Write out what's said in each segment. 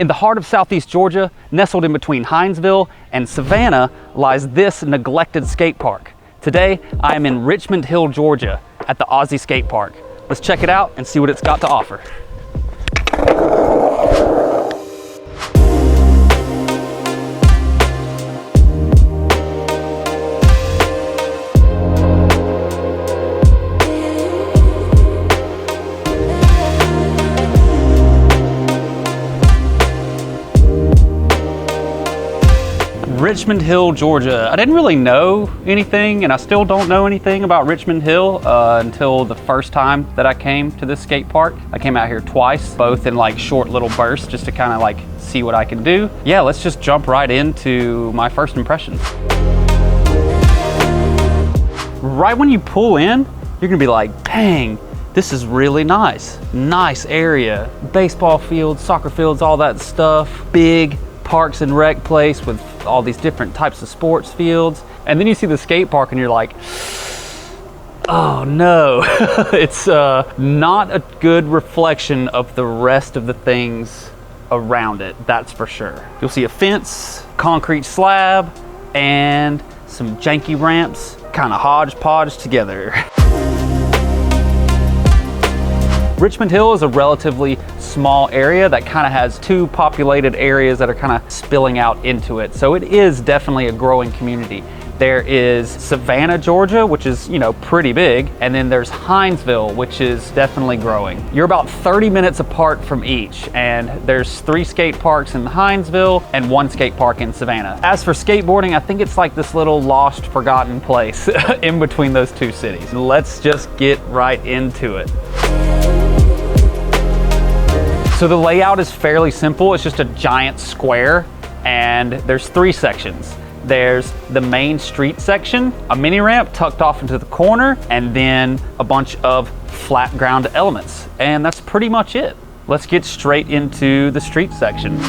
In the heart of Southeast Georgia, nestled in between Hinesville and Savannah, lies this neglected skate park. Today, I am in Richmond Hill, Georgia, at the Ozzy skate park. Let's check it out and see what it's got to offer. Richmond Hill, Georgia. I didn't really know anything, and I still don't know anything about Richmond Hill until the first time that I came to this skate park. I came out here twice, both in like short little bursts, just to kind of like see what I can do. Yeah, let's just jump right into my first impressions. Right when you pull in, you're gonna be like, dang, this is really nice. Nice area. Baseball fields, soccer fields, all that stuff. Big parks and rec place with all these different types of sports fields. And then you see the skate park and you're like, oh no. It's not a good reflection of the rest of the things around it, that's for sure. You'll see a fence, concrete slab, and some janky ramps, kind of hodgepodge together. Richmond Hill is a relatively small area that kind of has two populated areas that are kind of spilling out into it. So it is definitely a growing community. There is Savannah, Georgia, which is, you know, pretty big. And then there's Hinesville, which is definitely growing. You're about 30 minutes apart from each. And there's 3 skate parks in Hinesville and 1 skate park in Savannah. As for skateboarding, I think it's like this little lost, forgotten place in between those 2 cities. Let's just get right into it. So the layout is fairly simple. It's just a giant square, and there's 3 sections. There's the main street section, a mini ramp tucked off into the corner, and then a bunch of flat ground elements. And that's pretty much it. Let's get straight into the street section.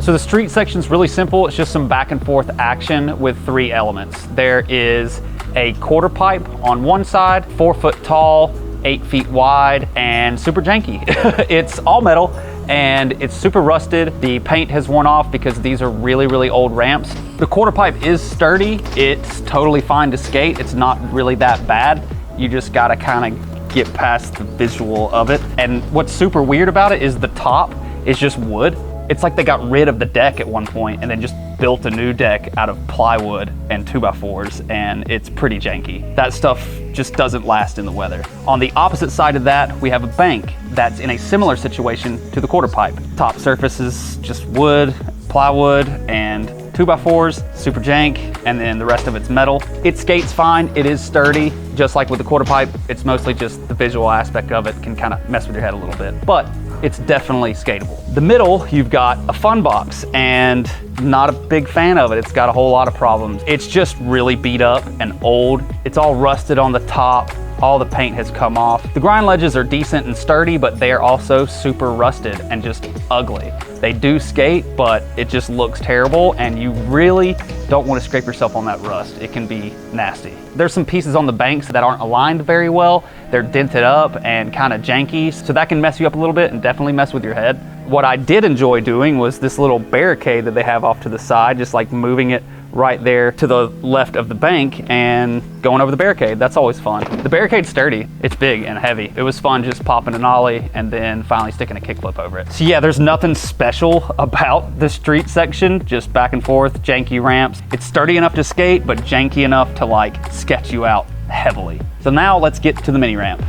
So the street section is really simple. It's just some back and forth action with 3 elements. There is a quarter pipe on one side, 4 foot tall, 8 feet wide, and super janky. It's all metal and it's super rusted. The paint has worn off because these are really, really old ramps. The quarter pipe is sturdy. It's totally fine to skate. It's not really that bad. You just gotta kind of get past the visual of it. And what's super weird about it is the top is just wood. It's like they got rid of the deck at one point and then just built a new deck out of plywood and 2x4s, and it's pretty janky. That stuff just doesn't last in the weather. On the opposite side of that, we have a bank that's in a similar situation to the quarter pipe. Top surface is just wood, plywood, and 2x4s, super jank, and then the rest of it's metal. It skates fine, it is sturdy. Just like with the quarter pipe, it's mostly just the visual aspect of it can kind of mess with your head a little bit, but it's definitely skatable. The middle, you've got a fun box, and not a big fan of it. It's got a whole lot of problems. It's just really beat up and old. It's all rusted on the top. All the paint has come off. The grind ledges are decent and sturdy, but they are also super rusted and just ugly. They do skate, but it just looks terrible, and you really don't want to scrape yourself on that rust. It can be nasty. There's some pieces on the banks that aren't aligned very well. They're dented up and kind of janky, so that can mess you up a little bit and definitely mess with your head. What I did enjoy doing was this little barricade that they have off to the side, just like moving it right there to the left of the bank and going over the barricade. That's always fun. The barricade's sturdy. It's big and heavy. It was fun just popping an ollie and then finally sticking a kickflip over it. So yeah, there's nothing special about the street section, just back and forth, janky ramps. It's sturdy enough to skate, but janky enough to like sketch you out heavily. So now let's get to the mini ramp.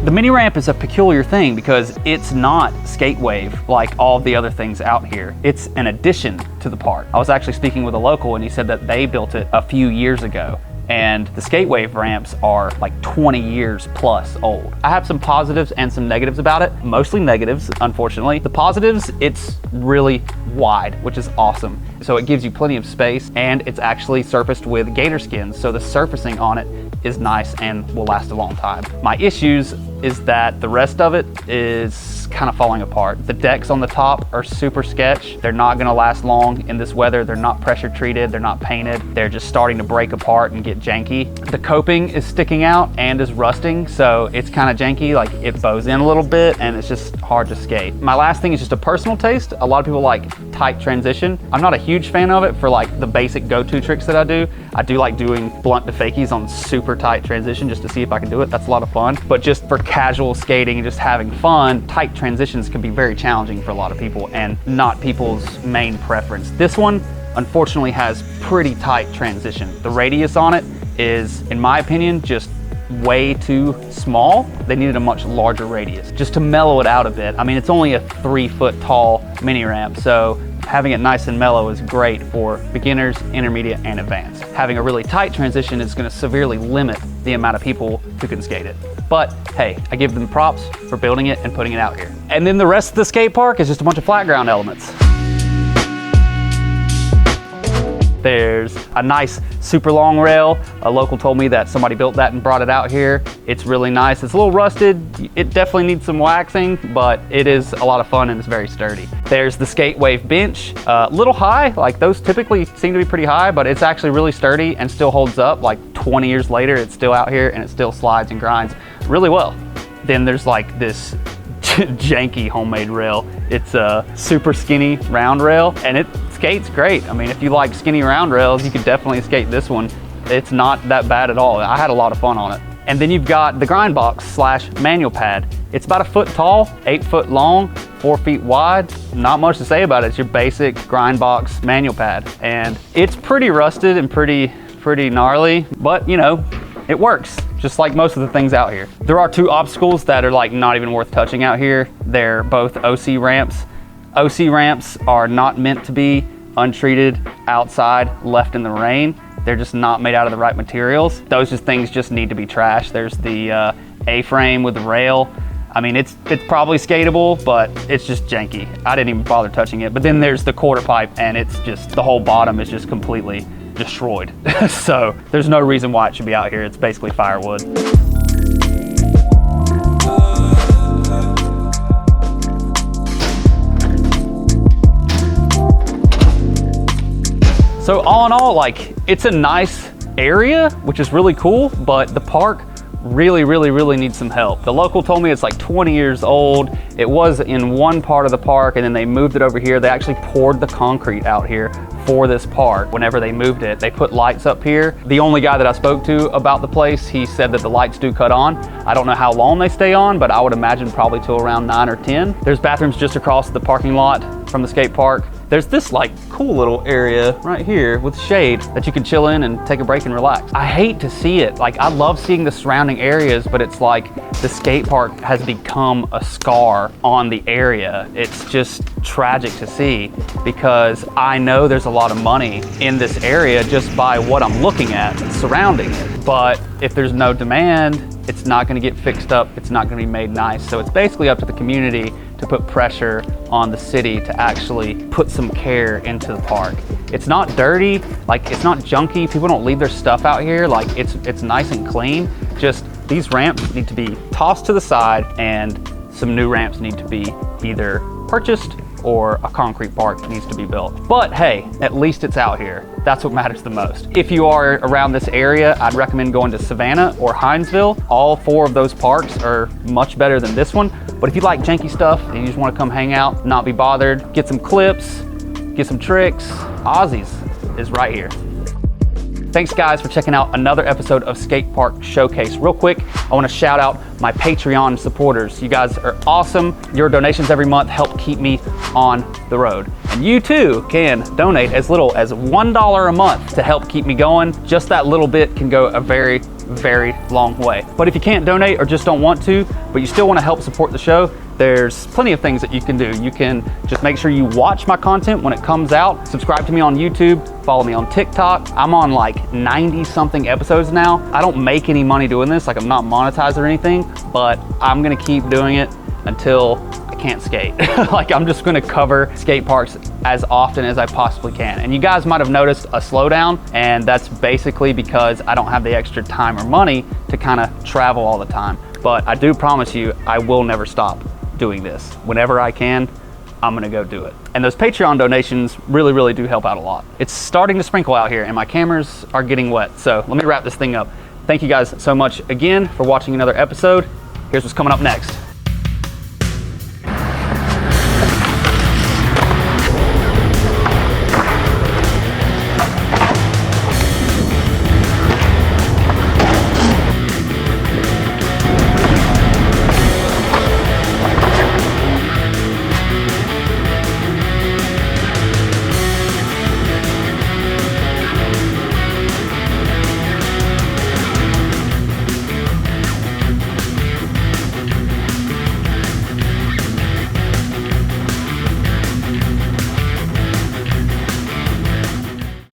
The mini ramp is a peculiar thing because it's not skate wave like all the other things out here. It's an addition to the park. I was actually speaking with a local and he said that they built it a few years ago, and the skate wave ramps are like 20 years plus old. I have some positives and some negatives about it, mostly negatives, unfortunately. The positives, it's really wide, which is awesome. So it gives you plenty of space, and it's actually surfaced with gator skins, so the surfacing on it is nice and will last a long time. My issues is that the rest of it is kind of falling apart. The decks on the top are super sketch. They're not gonna last long in this weather. They're not pressure treated, they're not painted. They're just starting to break apart and get janky. The coping is sticking out and is rusting, so it's kind of janky, like it bows in a little bit and it's just hard to skate. My last thing is just a personal taste. A lot of people like tight transition. I'm not a huge fan of it for like the basic go-to tricks that I do. I do like doing blunt to fakies on super tight transition just to see if I can do it. That's a lot of fun. But just for casual skating and just having fun, tight transitions can be very challenging for a lot of people and not people's main preference. This one, unfortunately, has pretty tight transition. The radius on it is, in my opinion, just way too small. They needed a much larger radius just to mellow it out a bit. I mean, it's only a 3-foot tall mini ramp, so having it nice and mellow is great for beginners, intermediate, and advanced. Having a really tight transition is going to severely limit the amount of people who can skate it. But hey, I give them props for building it and putting it out here. And then the rest of the skate park is just a bunch of flat ground elements. There's a nice super long rail. A local told me that somebody built that and brought it out here. It's really nice. It's a little rusted. It definitely needs some waxing, but it is a lot of fun and it's very sturdy. There's the skate wave bench. A little high, like those typically seem to be pretty high, but it's actually really sturdy and still holds up. Like 20 years later, it's still out here and it still slides and grinds really well. Then there's like this janky homemade rail. It's a super skinny round rail and it skates great. I mean, if you like skinny round rails, you could definitely skate this one. It's not that bad at all. I had a lot of fun on it. And then you've got the grind box slash manual pad. It's about 1 foot tall, 8 foot long, 4 feet wide. Not much to say about it. It's your basic grind box manual pad. And it's pretty rusted and pretty gnarly, but you know, it works, just like most of the things out here. There are 2 obstacles that are like not even worth touching out here. They're both OC ramps. OC ramps are not meant to be untreated outside, left in the rain. They're just not made out of the right materials. Those things just need to be trashed. There's the A-frame with the rail. I mean, it's probably skatable, but it's just janky. I didn't even bother touching it. But then there's the quarter pipe and it's just, the whole bottom is just completely destroyed. So there's no reason why it should be out here. It's basically firewood. So all in all, like, it's a nice area, which is really cool, but the park really needs some help. The local told me it's like 20 years old. It was in one part of the park and then they moved it over here. They actually poured the concrete out here for this park. Whenever they moved it, they put lights up here. The only guy that I spoke to about the place, he said that the lights do cut on. I don't know how long they stay on, but I would imagine probably till around 9 or 10. There's bathrooms just across the parking lot from the skate park. There's this like cool little area right here with shade that you can chill in and take a break and relax. I hate to see it. Like, I love seeing the surrounding areas, but it's like the skate park has become a scar on the area. It's just tragic to see because I know there's a lot of money in this area just by what I'm looking at surrounding it. But if there's no demand, it's not gonna get fixed up. It's not gonna be made nice. So it's basically up to the community to put pressure on the city to actually put some care into the park. It's not dirty, like it's not junky. People don't leave their stuff out here. Like it's nice and clean. Just these ramps need to be tossed to the side and some new ramps need to be either purchased or a concrete park needs to be built. But hey, at least it's out here. That's what matters the most. If you are around this area, I'd recommend going to Savannah or Hinesville. All 4 of those parks are much better than this one. But if you like janky stuff and you just want to come hang out, not be bothered, get some clips, get some tricks, Ozzy's is right here. Thanks guys for checking out another episode of Skatepark Showcase. Real quick, I want to shout out my Patreon supporters. You guys are awesome. Your donations every month help keep me on the road. And you too can donate as little as $1 a month to help keep me going. Just that little bit can go a very long way. But if you can't donate or just don't want to, but you still want to help support the show, there's plenty of things that you can do. You can just make sure you watch my content when it comes out, subscribe to me on YouTube, follow me on TikTok. I'm on like 90 something episodes now. I don't make any money doing this, like I'm not monetized or anything, but I'm gonna keep doing it until I can't skate. Like I'm just gonna cover skate parks as often as I possibly can. And you guys might have noticed a slowdown, and that's basically because I don't have the extra time or money to kind of travel all the time. but I do promise you, I will never stop doing this. Whenever I can, I'm gonna go do it. And those Patreon donations really, really do help out a lot. It's starting to sprinkle out here and my cameras are getting wet. So let me wrap this thing up. Thank you guys so much again for watching another episode. Here's what's coming up next.